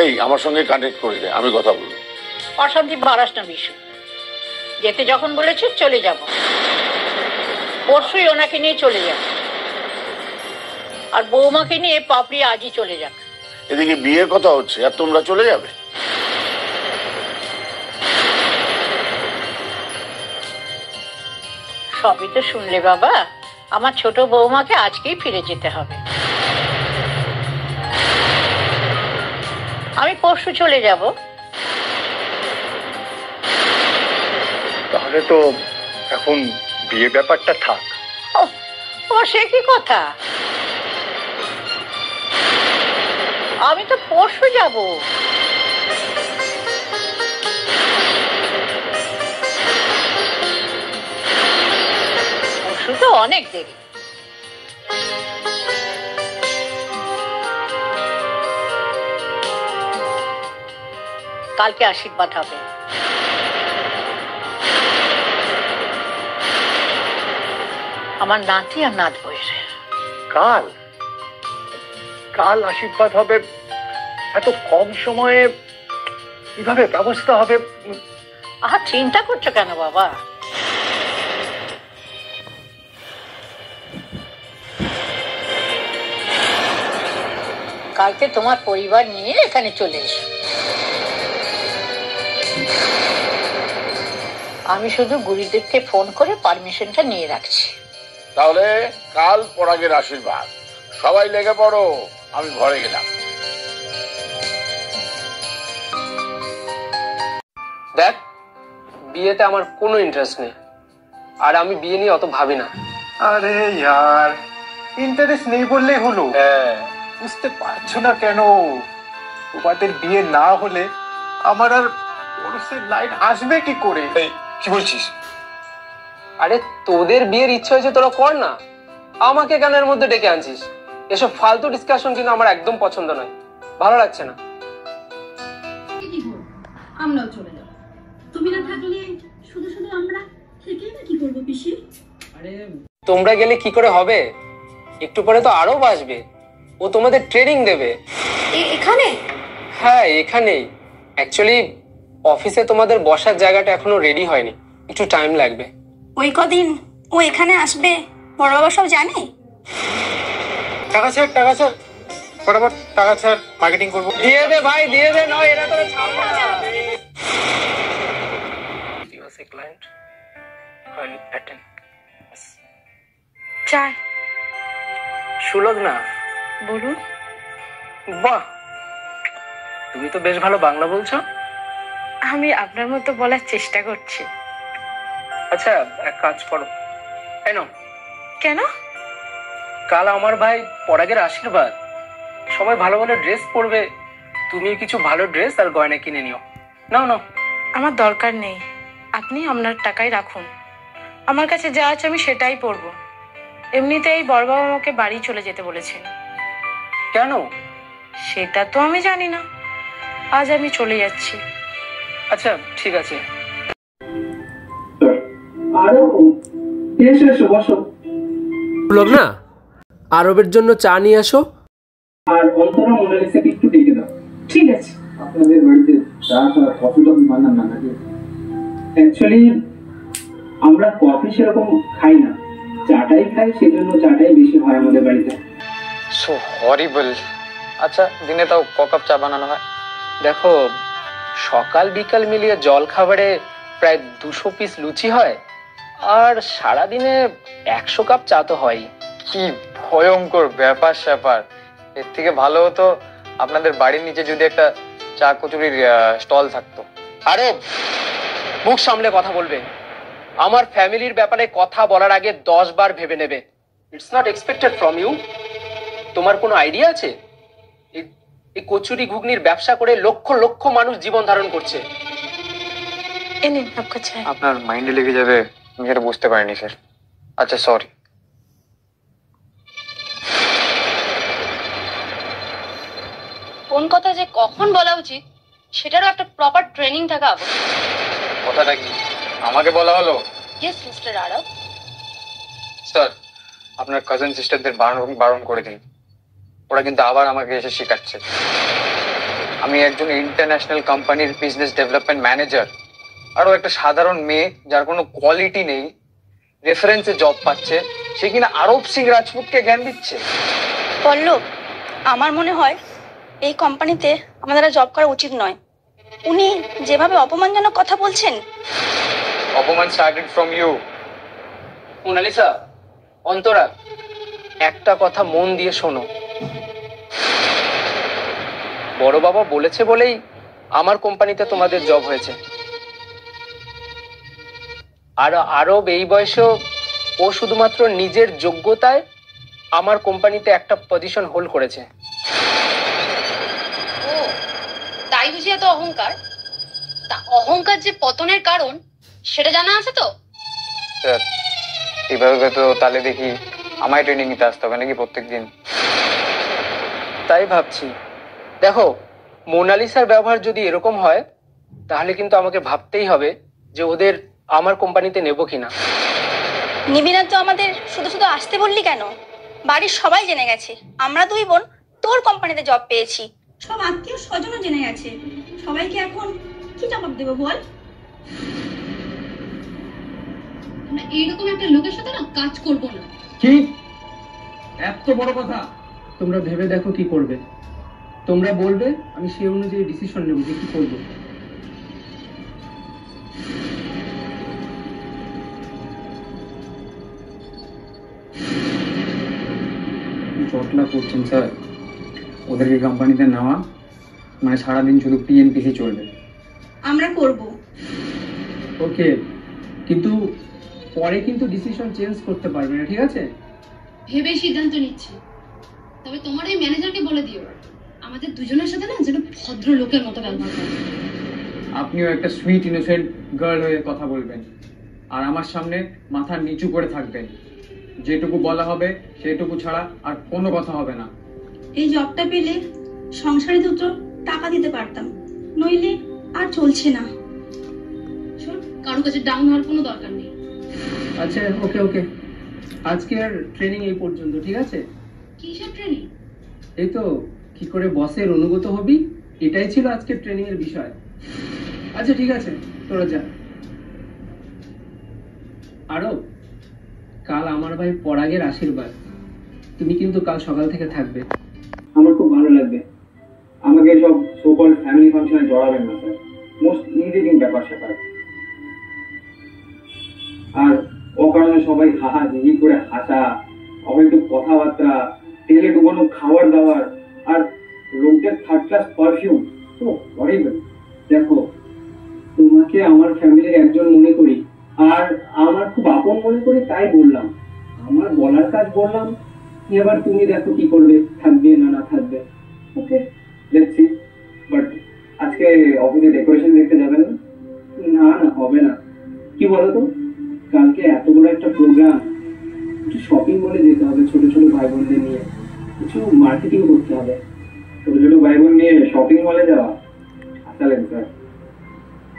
এই আমার সঙ্গে কানেক্ট করে দে, আমি কথা বলবো। অশান্তি বাড়াস না বিশু, যেতে যখন বলেছে চলে যাব, পরশুই ওনাকে নিয়ে চলে যাব, আর বৌমাকে নিয়ে পাপড়ি আজই চলে যাক। এদিকে বিয়ের কথা হচ্ছে আর তোমরা চলে যাবে? সবই তো শুনলে বাবা, আমার ছোট বৌমাকে আজকেই ফিরে যেতে হবে। আমি পরশু চলে যাব। তাহলে তো এখন বিয়ে ব্যাপারটা থাক। ও সে কি কথা, আমি তো পরশু যাব। পরশু তো অনেক দেরি। কালকে আশীর্বাদ হবে। আমার নাতি আর নাত বইয়ের। কাল কাল আশীর্বাদ হবে? এত কম সময়ে কিভাবে ব্যবস্থা হবে? আহা, চিন্তা করছো কেন বাবা? কালকে তোমার পরিবার নিয়ে এখানে চলে এসো। আমি শুধু গুরুদেবকে ফোন করে পারমিশনটা নিয়ে রাখছি। তাহলে কাল পরাগের আশীর্বাদ, সবাই লেগে পড়ো। আমি ঘরে গেলাম। দেখ, বিয়েতে আমার কোনো ইন্টারেস্ট নেই, আর আমি বিয়ে নিয়ে অত ভাবি না। আরে ইয়ার, ইন্টারেস্ট নেই বললেই হলো? বুঝতে পারছো না কেন? তোমাদের বিয়ে না হলে আমার আর পরশের লাইন আসবে কি করে? কি বলছিস? আরে তোদের বিয়ের ইচ্ছা হয়েছে, তোরা কর না, আমাকে কেন এর মধ্যে ডেকে আনছিস? এসব ফালতু ডিসকাশন কিন্তু আমার একদম পছন্দ নয়, ভালো লাগছে না। আমরাও চলে যাব। তুমি না থাকলে শুধু শুধু আমরা থেকেই না কি করবো পিসি? আরে তোমরা গেলে কি করে হবে? একটু পরে তো আরো বাসবে, ও তোমাদের ট্রেনিং দেবে। এখানে? হ্যাঁ, এখানেই। অ্যাকচুয়ালি অফিসে তোমাদের বসার জায়গাটা এখনো রেডি হয়নি, একটু টাইম লাগবে। ওই কদিন ও এখানে আসবে বড় বাবা সব জানে? টাকা ছাড় ফটাফট টাকা ছাড়, মার্কেটিং করবো। দিয়ে দে ভাই, দিয়ে দে, নয় এরা তো ছাড়বো না। Client I'll attend. চাই সুলগ্না, বলুন। বাহ, তুমি তো বেশ ভালো বাংলা বলছো। আমি আপনার মতো বলার চেষ্টা করছি। আচ্ছা, এক কাজ করো, কেন কেন? কাল আমার ভাই পরাগের আশীর্বাদ, সবাই ভালো ভালো ড্রেস পরবে, তুমি কিছু ভালো ড্রেস আর গয়না কিনে নিও। নাও নাও। আমার দরকার নেই, আপনি আপনার টাকাই রাখুন। আমার কাছে যা আছে আমি সেটাই পরবো। এমনিতেই বড় বাবা আমাকে বাড়ি চলে যেতে বলেছেন। কেন? সেটা তো আমি জানি না, আজ আমি চলে যাচ্ছি। আচ্ছা ঠিক আছে। লগ্না, আরবের জন্য চা নিয়ে আসো। আর অন্তরা মোনালিসাকে একটু ডেকে দাও। ঠিক আছে। আপনাদের বাড়িতে চা ছাড়া কফি টফি বানান না নাকি? অ্যাকচুয়ালি আমরা কফি সেরকম খাই না, চাটাই খাই, সেজন্য চাটাই বেশি হয় আমাদের বাড়িতে। সো হরিবল। আচ্ছা, দিনে তাও ক কাপ চা বানানো হয়? দেখো, সকাল বিকাল মিলিয়ে জল খাবারে প্রায় 200 পিস লুচি হয়, আর সারাদিনে 100 কাপ চা তো হয়। কি ভয়ঙ্কর ব্যাপার স্যাপার! এর থেকে ভালো হতো আপনাদের বাড়ির নিচে যদি একটা চা কচুরির স্টল থাকতো। আরে মুখ সামলে কথা বলবে, আমার ফ্যামিলির ব্যাপারে কথা বলার আগে 10 বার ভেবে নেবে। It's not expected from you. তোমার কোনো আইডিয়া আছে? এই কচুরি ঘুগনির ব্যবসা করে লক্ষ লক্ষ মানুষ জীবন ধারণ করছে। আপনার মাইন্ডে লেগে যাবে, আমি এটা বুঝতে পারিনি স্যার। আচ্ছা সরি। কোন কথা যে কখন বলা উচিত সেটারও একটা প্রপার ট্রেনিং থাকা আবশ্যক। কথাটা কি আমাকে বলা হলো? ইয়েস মিস্টার আরব। স্যার, আপনার কাজিন সিস্টারদের বারণ করে দিন, ওরা কিন্তু আবার আমাকে এসে শেখাচ্ছে। আমি একজন ইন্টারন্যাশনাল কোম্পানির বিজনেস ডেভেলপমেন্ট ম্যানেজার, আরও একটা সাধারণ মেয়ে যার কোনো কোয়ালিটি নেই রেফারেন্সে জব পাচ্ছে, সে কিনা আরব সিং রাজপুতকে জ্ঞান দিচ্ছে। পল্লব, আমার মনে হয় এই কোম্পানিতে আমাদের আর জব করা উচিত নয়। উনি যেভাবে অপমানজনক কথা বলছেন। অপমান started from you. Monalisa, Antara, একটা কথা মন দিয়ে শোনো। বড় বাবা বলেছে বলেই আমার কোম্পানিতে তোমাদের জব হয়েছে। আর আরব এই বয়সেও ও শুধুমাত্র নিজের যোগ্যতায় আমার কোম্পানিতে একটা পজিশন হোল্ড করেছে। ও, তাই বুঝি এত অহংকার? তা অহংকার যে পতনের কারণ সেটা জানা আছে তো? স্যার, এইভাবে তো তাহলে দেখি আমায় ট্রেনিং নিতে আসতে হবে নাকি প্রত্যেক দিন? তাই ভাবছি। দেখো, মোনালিসার ব্যবহার যদি এরকম হয় তাহলে কিন্তু আমাকে ভাবতেই হবে যে ওদের আমার কোম্পানিতে নেব কিনা। নিবি না তো আমাদের শুধু শুধু আসতে বললি কেন? বাড়ির সবাই জেনে গেছে আমরা দুই বোন তোর কোম্পানিতে জব পেয়েছি। সব আত্মীয় স্বজনও জেনে গেছে। সবাইকে এখন কি জবাব দেবো বল? আমরা এইরকম একটা লোকের সাথে না কাজ করবো না। কি এত বড় কথা? তোমরা ভেবে দেখো কি করবে। তোমরা বলবে, আমি সেই অনুযায়ী ডিসিশন নেব যে কি করবো। জটলা করছেন স্যার। ওদেরকে কোম্পানিতে নেওয়া মানে সারাদিন শুধু পিএনপিসি চলবে। আমরা করব। ওকে, কিন্তু পরে কিন্তু ডিসিশন চেঞ্জ করতে পারবে না, ঠিক আছে? ভেবে সিদ্ধান্ত নিচ্ছি। তবে তোমার এই ম্যানেজারকে বলে দিও আমাদের দুজনের সাথে না যেন ভদ্র লোকের মতো ব্যবহার করে। আপনিও একটা সুইট ইনোসেন্ট গার্ল হয়ে কথা বলবেন, আর আমার সামনে মাথা নিচু করে থাকবেন। যেটুকু বলা হবে সেটুকু ছাড়া আর কোনো কথা হবে না। এই জবটা পেলে সংসারে দুটো টাকা দিতে পারতাম, নইলে আর চলছে না। শোন, কারো কাছে ডাউন হওয়ার কোনো দরকার নেই। আচ্ছা, ওকে ওকে, আজকের ট্রেনিং এই পর্যন্ত, ঠিক আছে? কিসের ট্রেনিং? এই তো কি করে বসের অনুগত হবি, এটাই ছিল আজকের ট্রেনিং এর বিষয়। আচ্ছা ঠিক আছে, তোরা যা। আরো, কাল আমার ভাই পরাগের আশীর্বাদ, তুমি কিন্তু কাল সকাল থেকে থাকবে। আমার খুব ভালো লাগবে। আমাকে সব সোকল ফ্যামিলি ফাংশনে জড়াবেন না স্যার। মোস্ট ইরিটেটিং ব্যাপার স্যাপার। আর অকারণে সবাই হাহা হিহি করে হাসা, অহেতুক কথাবার্তা, তেলে ডুবানো খাবার দাবার, আর লোকদের থার্ড ক্লাস পারফিউম, তো হরিবল। দেখো, তোমাকে আমার ফ্যামিলির একজন মনে করি, আর আমার খুব আপন মনে করি, তাই বললাম। আমার বলার কাজ বললাম, এবার তুমি দেখো কি করবে, থাকবে না না থাকবে। ওকে, লেটস সি। বাট আজকে অফিসে ডেকোরেশন দেখতে যাবেন না? না না, হবে না। কি বলো তো, কালকে এত বড় একটা প্রোগ্রাম, একটু শপিং মলে যেতে হবে ছোট ছোট ভাই বোনদের নিয়ে, কিছু মার্কেটিং করতে হবে। ছোট ছোট ভাই বোন নিয়ে শপিং মলে যাওয়া আসলে স্যার।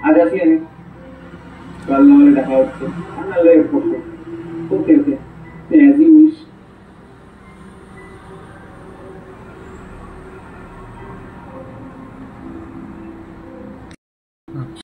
আজ আসি আমি, কাল না হলে দেখা হচ্ছে, আর নাহলে ওকে ওকে, অ্যাজ ইউ উইশ।